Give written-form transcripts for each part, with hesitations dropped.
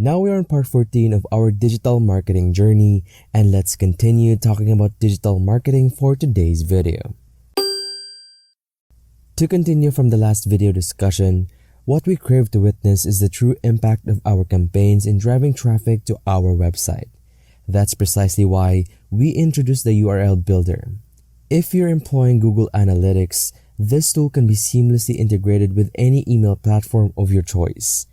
Now we are on part 14 of our digital marketing journey, and let's continue talking about digital marketing for today's video. To continue from the last video discussion, what we crave to witness is the true impact of our campaigns in driving traffic to our website. That's precisely why we introduced the URL Builder. If you're employing Google Analytics, this tool can be seamlessly integrated with any email platform of your choice.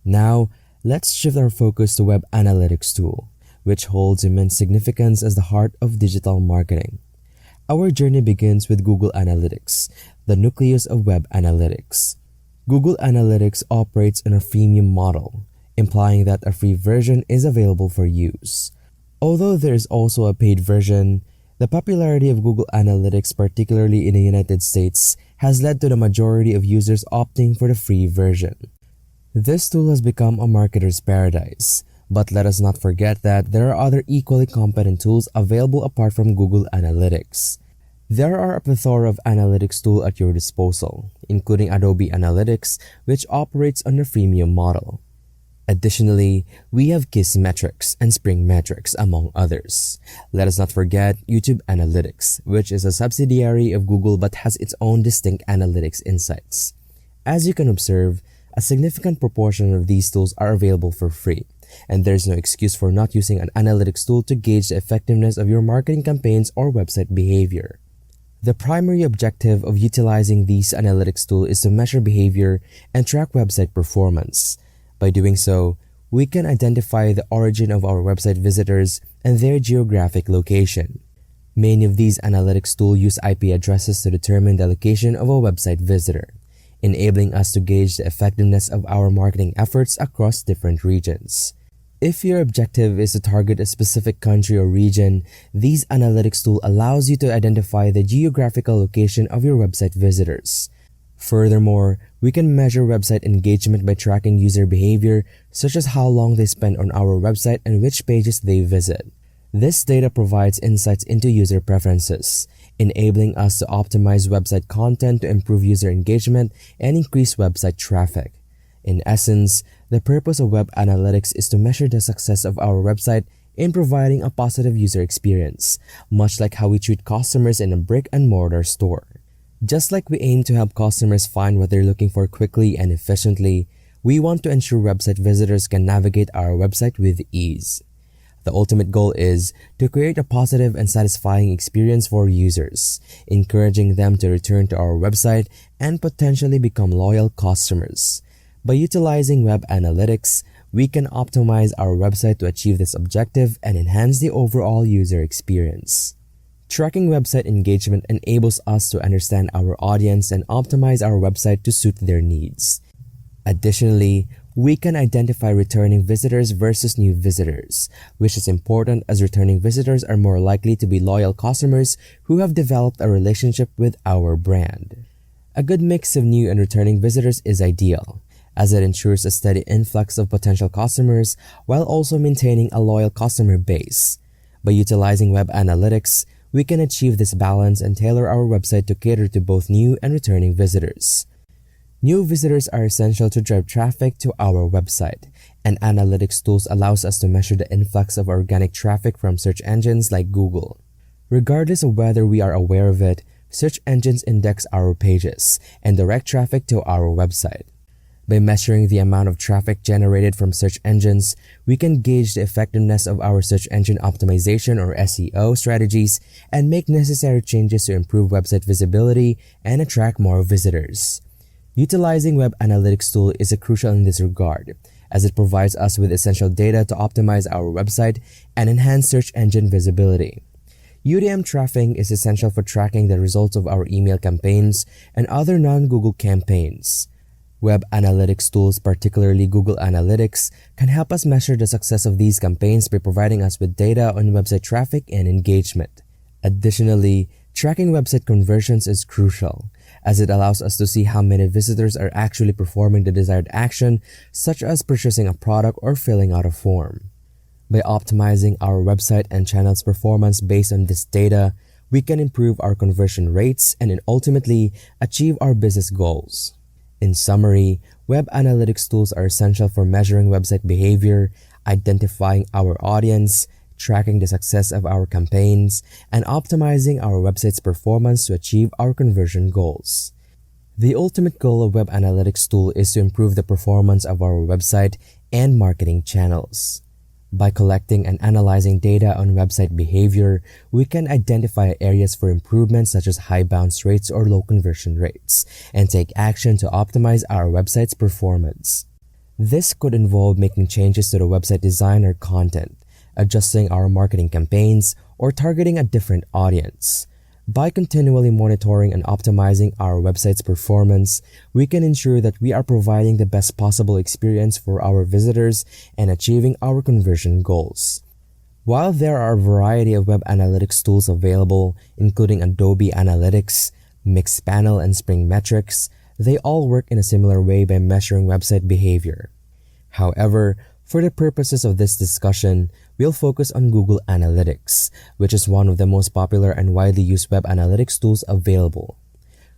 Now, let's shift our focus to Web Analytics tool, which holds immense significance as the heart of digital marketing. Our journey begins with Google Analytics, the nucleus of Web Analytics. Google Analytics operates on a freemium model, implying that a free version is available for use. Although there is also a paid version, the popularity of Google Analytics, particularly in the United States, has led to the majority of users opting for the free version. This tool has become a marketer's paradise, but let us not forget that there are other equally competent tools available apart from Google Analytics. There are a plethora of analytics tools at your disposal, including Adobe Analytics, which operates on a freemium model. Additionally, we have Kissmetrics and Springmetrics, among others. Let us not forget YouTube Analytics, which is a subsidiary of Google but has its own distinct analytics insights. As you can observe, a significant proportion of these tools are available for free, and there's no excuse for not using an analytics tool to gauge the effectiveness of your marketing campaigns or website behavior. The primary objective of utilizing these analytics tools is to measure behavior and track website performance. By doing so, we can identify the origin of our website visitors and their geographic location. Many of these analytics tools use IP addresses to determine the location of a website visitor, enabling us to gauge the effectiveness of our marketing efforts across different regions. If your objective is to target a specific country or region, these analytics tool allows you to identify the geographical location of your website visitors. Furthermore, we can measure website engagement by tracking user behavior, such as how long they spend on our website and which pages they visit. This data provides insights into user preferences, enabling us to optimize website content to improve user engagement and increase website traffic. In essence, the purpose of Web Analytics is to measure the success of our website in providing a positive user experience, much like how we treat customers in a brick-and-mortar store. Just like we aim to help customers find what they're looking for quickly and efficiently, we want to ensure website visitors can navigate our website with ease. The ultimate goal is to create a positive and satisfying experience for users, encouraging them to return to our website and potentially become loyal customers. By utilizing Web Analytics, we can optimize our website to achieve this objective and enhance the overall user experience. Tracking website engagement enables us to understand our audience and optimize our website to suit their needs. Additionally, we can identify returning visitors versus new visitors, which is important as returning visitors are more likely to be loyal customers who have developed a relationship with our brand. A good mix of new and returning visitors is ideal, as it ensures a steady influx of potential customers while also maintaining a loyal customer base. By utilizing Web Analytics, we can achieve this balance and tailor our website to cater to both new and returning visitors. New visitors are essential to drive traffic to our website, and analytics tools allows us to measure the influx of organic traffic from search engines like Google. Regardless of whether we are aware of it, search engines index our pages and direct traffic to our website. By measuring the amount of traffic generated from search engines, we can gauge the effectiveness of our search engine optimization or SEO strategies and make necessary changes to improve website visibility and attract more visitors. Utilizing Web Analytics tool is crucial in this regard, as it provides us with essential data to optimize our website and enhance search engine visibility. UTM Tracking is essential for tracking the results of our email campaigns and other non-Google campaigns. Web Analytics tools, particularly Google Analytics, can help us measure the success of these campaigns by providing us with data on website traffic and engagement. Additionally, tracking website conversions is crucial, as it allows us to see how many visitors are actually performing the desired action, such as purchasing a product or filling out a form. By optimizing our website and channel's performance based on this data, we can improve our conversion rates and ultimately achieve our business goals. In summary, Web analytics tools are essential for measuring website behavior, identifying our audience, tracking the success of our campaigns, and optimizing our website's performance to achieve our conversion goals. The ultimate goal of web analytics tool is to improve the performance of our website and marketing channels. By collecting and analyzing data on website behavior, we can identify areas for improvement such as high bounce rates or low conversion rates, and take action to optimize our website's performance. This could involve making changes to the website design or content, adjusting our marketing campaigns, or targeting a different audience. By continually monitoring and optimizing our website's performance, we can ensure that we are providing the best possible experience for our visitors and achieving our conversion goals. While there are a variety of web analytics tools available, including Adobe Analytics, Mixpanel, and Spring Metrics, they all work in a similar way by measuring website behavior. However, for the purposes of this discussion, we'll focus on Google Analytics, which is one of the most popular and widely used web analytics tools available.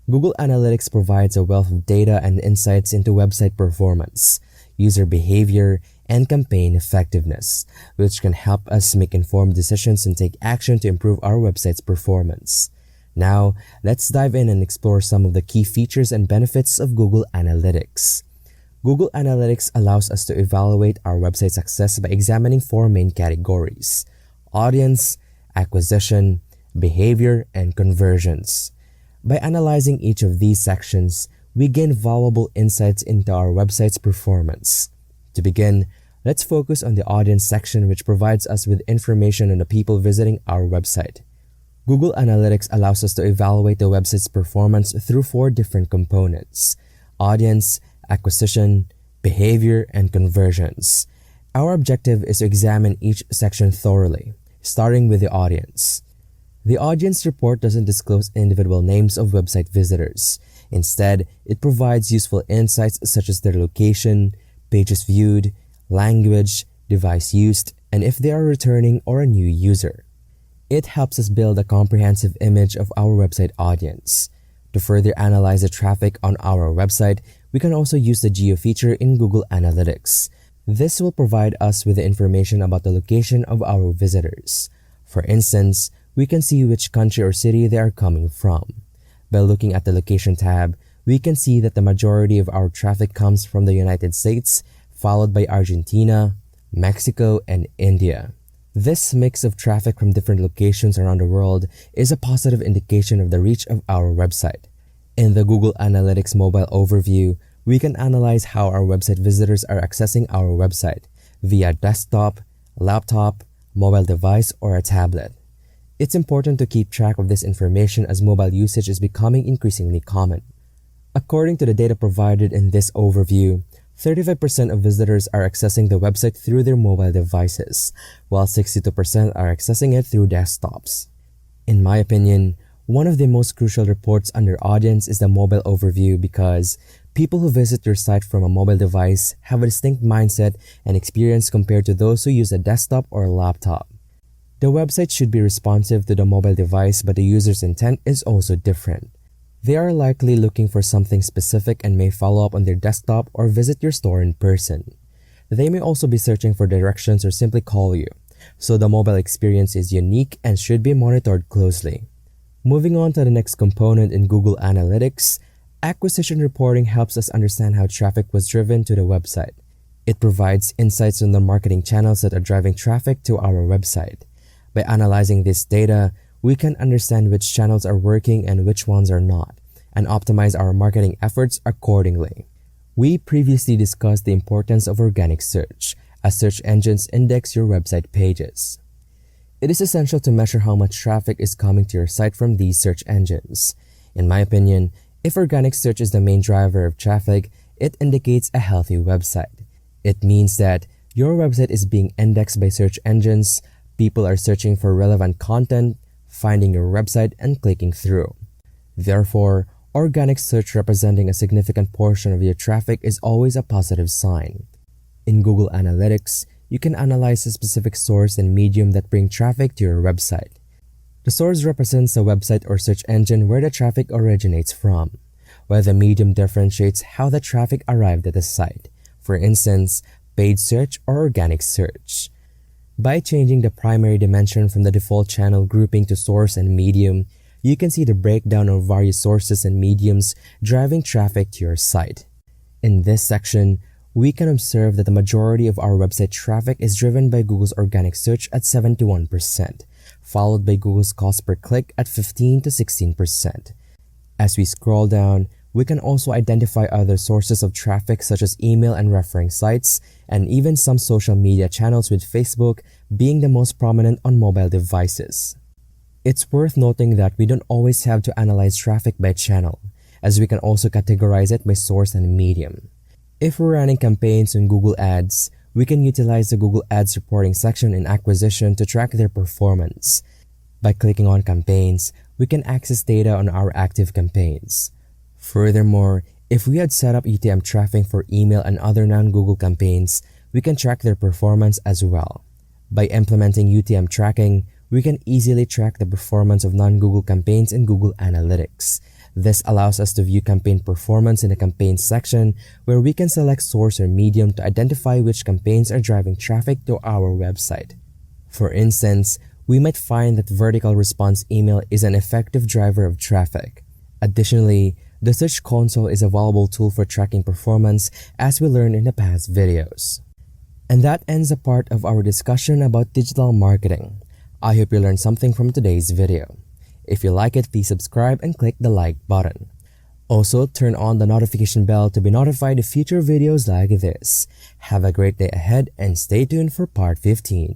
Google Analytics provides a wealth of data and insights into website performance, user behavior, and campaign effectiveness, which can help us make informed decisions and take action to improve our website's performance. Now, let's dive in and explore some of the key features and benefits of Google Analytics. Google Analytics allows us to evaluate our website success by examining four main categories: audience, acquisition, behavior, and conversions. By analyzing each of these sections, we gain valuable insights into our website's performance. To begin, let's focus on the audience section, which provides us with information on the people visiting our website. Google Analytics allows us to evaluate the website's performance through four different components: audience, acquisition, behavior, and conversions. Our objective is to examine each section thoroughly, starting with the audience. The audience report doesn't disclose individual names of website visitors. Instead, it provides useful insights such as their location, pages viewed, language, device used, and if they are returning or a new user. It helps us build a comprehensive image of our website audience. To further analyze the traffic on our website, we can also use the geo feature in Google Analytics. This will provide us with the information about the location of our visitors. For instance, we can see which country or city they are coming from. By looking at the location tab, we can see that the majority of our traffic comes from the United States, followed by Argentina, Mexico, and India. This mix of traffic from different locations around the world is a positive indication of the reach of our website. In the Google Analytics mobile overview, we can analyze how our website visitors are accessing our website via desktop, laptop, mobile device, or a tablet. It's important to keep track of this information as mobile usage is becoming increasingly common. According to the data provided in this overview, 35% of visitors are accessing the website through their mobile devices, while 62% are accessing it through desktops. In my opinion, one of the most crucial reports under audience is the mobile overview because people who visit your site from a mobile device have a distinct mindset and experience compared to those who use a desktop or a laptop. The website should be responsive to the mobile device, but the user's intent is also different. They are likely looking for something specific and may follow up on their desktop or visit your store in person. They may also be searching for directions or simply call you, so the mobile experience is unique and should be monitored closely. Moving on to the next component in Google Analytics, acquisition reporting helps us understand how traffic was driven to the website. It provides insights on the marketing channels that are driving traffic to our website. By analyzing this data, we can understand which channels are working and which ones are not, and optimize our marketing efforts accordingly. We previously discussed the importance of organic search, as search engines index your website pages. It is essential to measure how much traffic is coming to your site from these search engines. In my opinion, if organic search is the main driver of traffic, it indicates a healthy website. It means that your website is being indexed by search engines, people are searching for relevant content, finding your website, and clicking through. Therefore, organic search representing a significant portion of your traffic is always a positive sign. In Google Analytics, you can analyze a specific source and medium that bring traffic to your website. The source represents the website or search engine where the traffic originates from, while the medium differentiates how the traffic arrived at the site. For instance, paid search or organic search. By changing the primary dimension from the default channel grouping to source and medium, you can see the breakdown of various sources and mediums driving traffic to your site. In this section, we can observe that the majority of our website traffic is driven by Google's organic search at 71%, followed by Google's cost per click at 15 to 16%. As we scroll down, we can also identify other sources of traffic such as email and referring sites, and even some social media channels, with Facebook being the most prominent on mobile devices. It's worth noting that we don't always have to analyze traffic by channel, as we can also categorize it by source and medium. If we're running campaigns on Google Ads, we can utilize the Google Ads reporting section in acquisition to track their performance. By clicking on campaigns, we can access data on our active campaigns. Furthermore, if we had set up UTM tracking for email and other non-Google campaigns, we can track their performance as well. By implementing UTM tracking, we can easily track the performance of non-Google campaigns in Google Analytics. This allows us to view campaign performance in the campaigns section, where we can select source or medium to identify which campaigns are driving traffic to our website. For instance, we might find that vertical response email is an effective driver of traffic. Additionally, the Search Console is a valuable tool for tracking performance, as we learned in the past videos. And that ends a part of our discussion about digital marketing. I hope you learned something from today's video. If you like it, please subscribe and click the like button. Also, turn on the notification bell to be notified of future videos like this. Have a great day ahead and stay tuned for part 15.